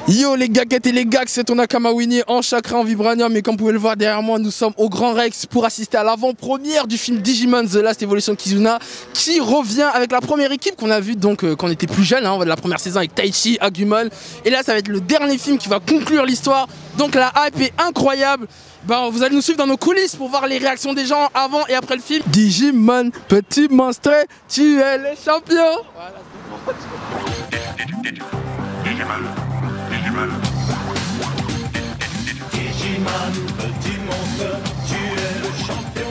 Yo les gaguettes et les gags, c'est ton Nakama Winnie en chakra en vibranium. Et comme vous pouvez le voir derrière moi, nous sommes au Grand Rex pour assister à l'avant-première du film Digimon The Last Evolution Kizuna, qui revient avec la première équipe qu'on a vue donc quand on était plus jeune, hein, la première saison avec Taichi, Agumon. Et là ça va être le dernier film qui va conclure l'histoire. Donc la hype est incroyable. Bah, vous allez nous suivre dans nos coulisses pour voir les réactions des gens avant et après le film. Digimon, petit monstre, tu es le champion. Voilà, Digimon, petit monstre, tu es le champion.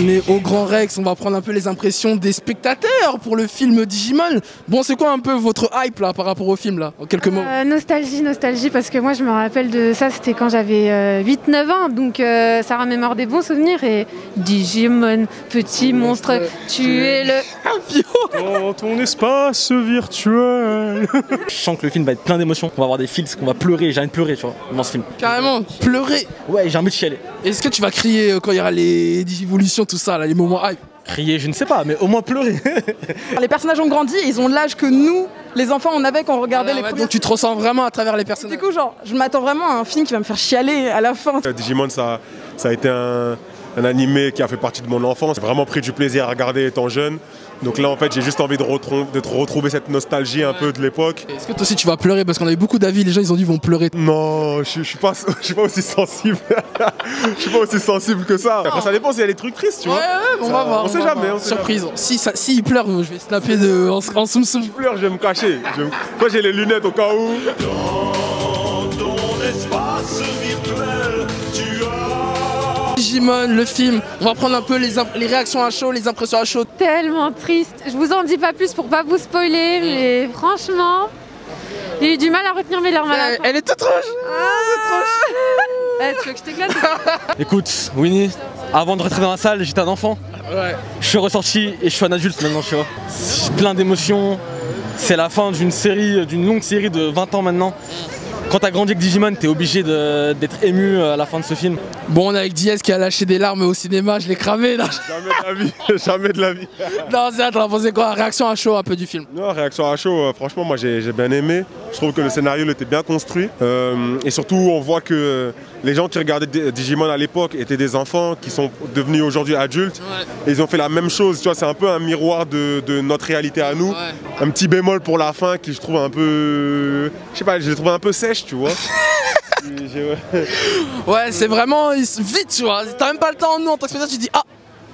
On est au Grand Rex, on va prendre un peu les impressions des spectateurs pour le film Digimon. Bon, c'est quoi un peu votre hype là par rapport au film là, en quelques mots? Nostalgie, parce que moi je me rappelle de ça, c'était quand j'avais 8-9 ans, donc ça remémore des bons souvenirs. Et Digimon, petit monstre, tu es le champion dans ton espace virtuel. Je sens que le film va être plein d'émotions, qu'on va avoir des feels, qu'on va pleurer, j'ai envie de pleurer, tu vois, dans ce film. Carrément, pleurer. Ouais, j'ai envie de chialer. Est-ce que tu vas crier quand il y aura les Digivolutions, tout ça, là, les moments hype? Crier, je ne sais pas, mais au moins pleurer. Les personnages ont grandi, ils ont l'âge que nous, les enfants, on avait quand on regardait les premiers. Donc tu te ressens vraiment à travers les personnages. Du coup, genre, je m'attends vraiment à un film qui va me faire chialer à la fin. Digimon, ça a été un animé qui a fait partie de mon enfance. J'ai vraiment pris du plaisir à regarder étant jeune. Donc là, en fait, j'ai juste envie de retrouver cette nostalgie un peu de l'époque. Est-ce que toi aussi tu vas pleurer? Parce qu'on a eu beaucoup d'avis, les gens ils ont dit ils vont pleurer. Non, je suis pas aussi sensible. Je suis pas aussi sensible que ça. Après, ça dépend s'il y a des trucs tristes, tu vois. Ouais, on va voir. On sait jamais. Surprise. Si il pleure, je vais snapper en soum soum. Si je pleure, je vais me cacher. Moi, j'ai les lunettes au cas où. Dans ton espace virtuel, tu as... Digimon, le film, on va prendre un peu les réactions à chaud, les impressions à chaud. tellement triste. Je vous en dis pas plus pour pas vous spoiler, mais franchement, j'ai eu du mal à retenir mes larmes à la fin. Elle est toute rouge. Tu veux que je t'éclate? Écoute, Winnie, avant de rentrer dans la salle, j'étais un enfant. Ouais. Je suis ressorti et je suis un adulte maintenant, tu vois. Plein d'émotions. C'est la fin d'une série, d'une longue série de 20 ans maintenant. Quand t'as grandi avec Digimon, t'es obligé d'être ému à la fin de ce film. Bon, on est avec Diaz qui a lâché des larmes au cinéma, je l'ai cramé là. Jamais de la vie, jamais de la vie. Non, c'est t'en as pensé quoi? Réaction à chaud un peu du film? Non, réaction à chaud, franchement, moi j'ai bien aimé. Je trouve que le scénario était bien construit. Et surtout, on voit que les gens qui regardaient Digimon à l'époque étaient des enfants qui sont devenus aujourd'hui adultes. Ouais. Et ils ont fait la même chose, tu vois, c'est un peu un miroir de notre réalité à nous. Ouais. Un petit bémol pour la fin qui je trouve un peu... Je sais pas, je l'ai trouvé un peu sèche, tu vois. Ouais, c'est vraiment vite, tu vois. T'as même pas le temps, nous en tant que spectateur, tu dis ah,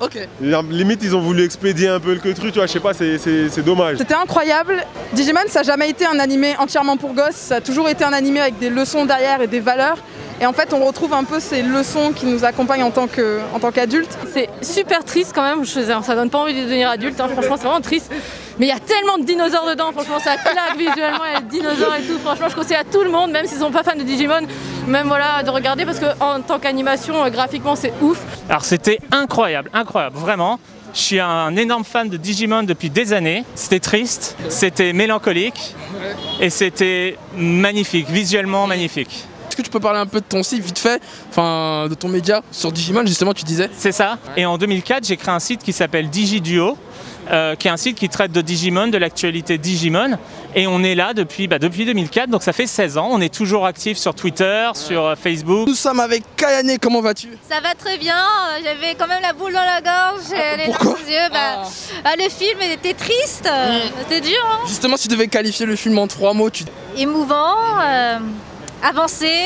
ok. Limite, ils ont voulu expédier un peu le truc, tu vois, je sais pas, c'est dommage. C'était incroyable. Digimon, ça n'a jamais été un animé entièrement pour gosses. Ça a toujours été un animé avec des leçons derrière et des valeurs. Et en fait, on retrouve un peu ces leçons qui nous accompagnent en tant qu'adultes. C'est super triste quand même, ça donne pas envie de devenir adulte, hein. Franchement c'est vraiment triste. Mais il y a tellement de dinosaures dedans, franchement ça claque visuellement, il y a des dinosaures et tout. Franchement je conseille à tout le monde, même s'ils sont pas fans de Digimon, même voilà, de regarder parce qu'en tant qu'animation, graphiquement c'est ouf. Alors c'était incroyable, vraiment. Je suis un énorme fan de Digimon depuis des années. C'était triste, c'était mélancolique et c'était magnifique, visuellement magnifique. Est-ce que tu peux parler un peu de ton site vite fait, enfin de ton média sur Digimon justement, tu disais? C'est ça. Et en 2004, j'ai créé un site qui s'appelle DigiDuo, qui est un site qui traite de Digimon, de l'actualité Digimon. Et on est là depuis 2004, donc ça fait 16 ans. On est toujours actifs sur Twitter, sur Facebook. Nous sommes avec Kayane, comment vas-tu? Ça va très bien, j'avais quand même la boule dans la gorge, les larmes aux yeux. Le film était triste, c'était dur. Hein. Justement, si tu devais qualifier le film en 3 mots, Émouvant, avancer,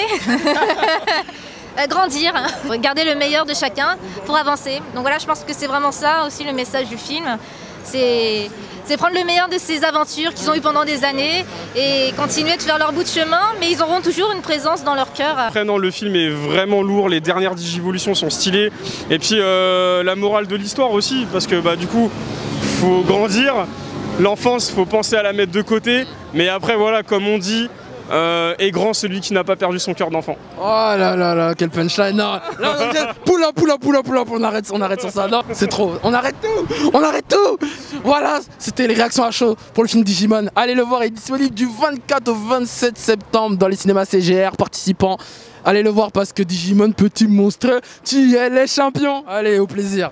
grandir, garder le meilleur de chacun pour avancer. Donc voilà, je pense que c'est vraiment ça aussi le message du film. C'est prendre le meilleur de ces aventures qu'ils ont eues pendant des années et continuer de faire leur bout de chemin, mais ils auront toujours une présence dans leur cœur. Après non, le film est vraiment lourd, les dernières Digivolutions sont stylées. Et puis la morale de l'histoire aussi, parce que du coup, faut grandir. L'enfance, faut penser à la mettre de côté. Mais après voilà, comme on dit, est grand celui qui n'a pas perdu son cœur d'enfant. Oh là là là, quel punchline. Non, poula, on arrête sur ça. Non, c'est trop. On arrête tout. Voilà, c'était les réactions à chaud pour le film Digimon. Allez le voir, il est disponible du 24 au 27 septembre dans les cinémas CGR participants. Allez le voir parce que Digimon, petit monstre, tu es les champions. Allez, au plaisir.